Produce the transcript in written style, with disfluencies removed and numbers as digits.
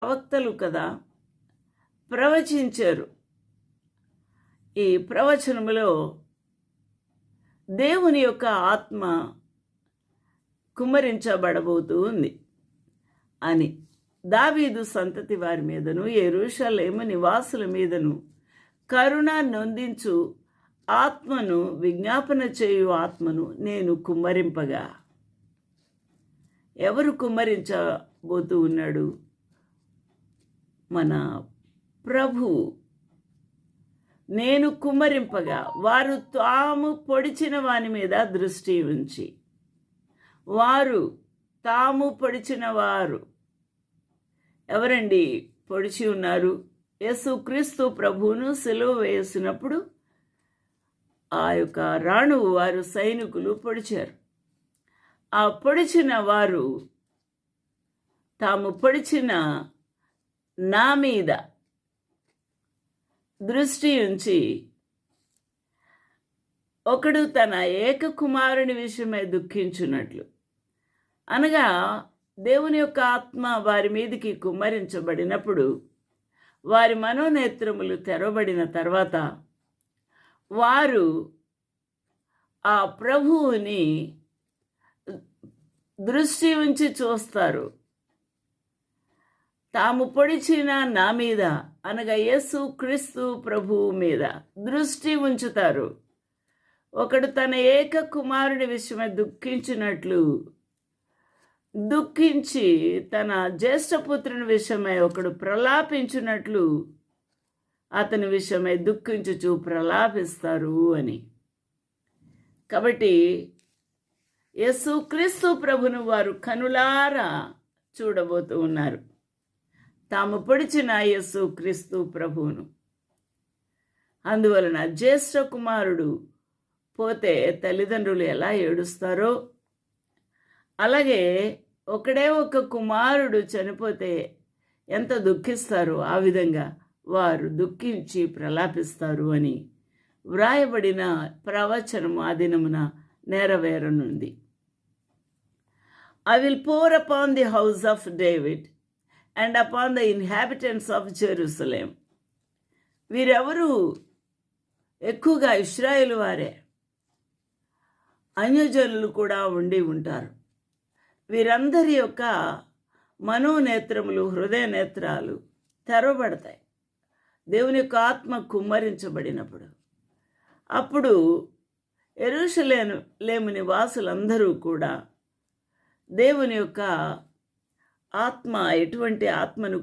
ప్రవక్తలు కదా ప్రవచించారు. ఈ ప్రవచనములో దేవుని యొక్క ఆత్మ కుమ్మరించబడబోతూ ఉంది అని దావీదు సంతతి వారి మీదను యెరూషలేము నివాసుల మీదను కరుణ నొందించు ఆత్మను విజ్ఞాపన చేయు ఆత్మను నేను కుమ్మరింపగా. ఎవరు కుమ్మరించబోతూ ఉన్నాడు? మన ప్రభువు. నేను కుమ్మరింపగా వారు తాము పొడిచిన వాని మీద దృష్టి ఉంచి. వారు తాము పొడిచిన వారు ఎవరండి పొడిచి ఉన్నారు? యేసుక్రీస్తు ప్రభువును సిలువ వేసినప్పుడు ఆ యొక్క రాణువు వారు సైనికులు పొడిచారు. ఆ పొడిచిన వారు తాము పొడిచిన నా మీద దృష్టి ఉంచి ఒకడు తన ఏకకుమారుని విషయమై దుఃఖించున్నట్లు, అనగా దేవుని యొక్క ఆత్మ వారి మీదకి కుమ్మరించబడినప్పుడు వారి మనోనేత్రములు తెరవబడిన తర్వాత వారు ఆ ప్రభువుని దృష్టి ఉంచి చూస్తారు. తాము పొడిచిన నా మీద, అనగా యేసు క్రీస్తు ప్రభువు మీద దృష్టి ఉంచుతారు. ఒకడు తన ఏక కుమారుని విషయమై దుఃఖించినట్లు దుఃఖించి తన జ్యేష్ఠపుత్రుని విషయమై ఒకడు ప్రలాపించినట్లు అతని విషయమై దుఃఖించుచు ప్రలాపిస్తారు అని. కాబట్టి యేసుక్రీస్తు ప్రభును వారు కనులారా చూడబోతూ ఉన్నారు, తాము పొడిచిన యేసుక్రీస్తు ప్రభువును. అందువలన జ్యేష్ఠ కుమారుడు పోతే తల్లిదండ్రులు ఎలా ఏడుస్తారో, అలాగే ఒకడే ఒక కుమారుడు చనిపోతే ఎంత దుఃఖిస్తారో ఆ విధంగా వారు దుఃఖించి ప్రలాపిస్తారు అని వ్రాయబడిన ప్రవచనము ఆ దినమున నెరవేరనుంది. I will pour upon the house of David and upon the inhabitants of Jerusalem. వీరెవరు? ఎక్కువగా ఇశ్రాయేలు వారే. అన్యజనులు కూడా ఉండి ఉంటారు. వీరందరి యొక్క మనోనేత్రములు, హృదయ నేత్రాలు తెరవబడతాయి దేవుని యొక్క ఆత్మ కుమ్మరించబడినప్పుడు. అప్పుడు యెరూషలేము నివాసులందరూ కూడా దేవుని యొక్క ఆత్మ, ఎటువంటి ఆత్మను